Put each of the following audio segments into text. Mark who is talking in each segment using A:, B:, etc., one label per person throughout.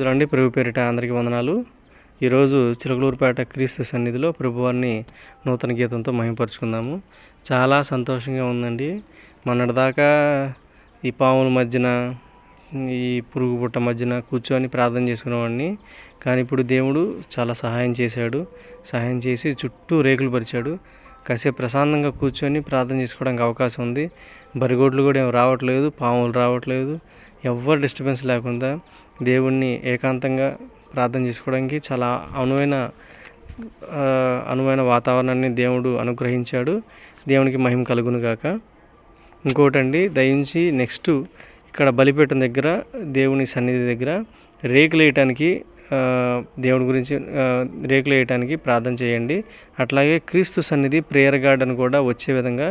A: రండి ప్రభు పేరిట అందరికీ వందనాలు. ఈరోజు చిలకలూరుపేట క్రీస్తు సన్నిధిలో ప్రభువారిని నూతన గీతంతో మహిమపరుచుకుందాము. చాలా సంతోషంగా ఉందండి. మొన్నటిదాకా ఈ పాముల మధ్యన ఈ పురుగు పుట్ట మధ్యన కూర్చొని ప్రార్థన చేసుకునేవాడిని. కానీ ఇప్పుడు దేవుడు చాలా సహాయం చేశాడు. సహాయం చేసి చుట్టూ రేకులు పరిచాడు. కాసేపు ప్రశాంతంగా కూర్చొని ప్రార్థన చేసుకోవడానికి అవకాశం ఉంది. బరిగోడ్లు కూడా ఏం రావట్లేదు, పాములు రావట్లేదు. ఎవరు డిస్టర్బెన్స్ లేకుండా దేవుణ్ణి ఏకాంతంగా ప్రార్థన చేసుకోవడానికి చాలా అనువైన వాతావరణాన్ని దేవుడు అనుగ్రహించాడు. దేవునికి మహిమ కలుగును గాక. ఇంకోటండి, దయించి నెక్స్ట్ ఇక్కడ బలిపీఠం దగ్గర దేవుని సన్నిధి దగ్గర రేకులు వేయటానికి దేవుడి గురించి రేకులు వేయటానికి ప్రార్థన చేయండి. అట్లాగే క్రీస్తు సన్నిధి ప్రేయర్ గార్డెన్ కూడా వచ్చే విధంగా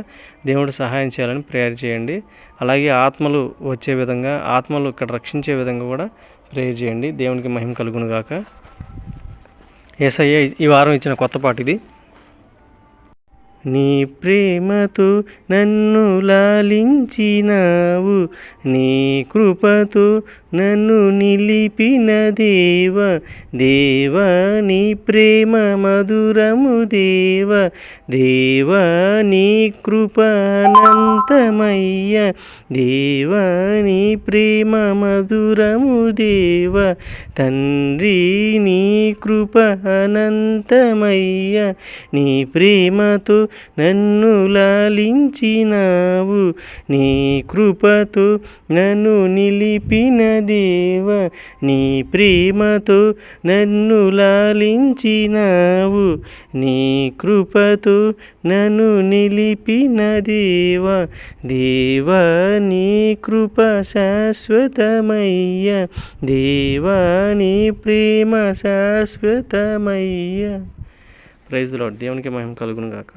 A: దేవుడు సహాయం చేయాలని ప్రేయర్ చేయండి. అలాగే ఆత్మలు వచ్చే విధంగా, ఆత్మలు ఇక్కడ రక్షించే విధంగా కూడా ప్రేయర్ చేయండి. దేవునికి మహిమ కలుగును గాక. యేసయ్య ఈ వారం ఇచ్చిన కొత్త పాట ఇది. నీ ప్రేమతో నన్ను లాలించినావు, నీ కృపతో నన్ను నిలిపిన దేవా, దేవా నీ ప్రేమ మధురము దేవా, దేవా నీ కృప అనంతమయ్య, దేవా నీ ప్రేమ మధురము దేవా, తండ్రి నీ కృప అనంతమయ్య, నీ ప్రేమతో నన్ను లాలించినావు, నీ కృపతో నన్ను నిలిపిన దేవా, నీ ప్రేమతో నన్ను లాలించినావు, నీ కృపతో నన్ను నిలిపిన దేవా, దేవా నీ కృప శాశ్వతమయ్య, దేవా నీ ప్రేమ శాశ్వతమయ్య. Praise the lord. దేవునికి మహిమ కలుగును గాక.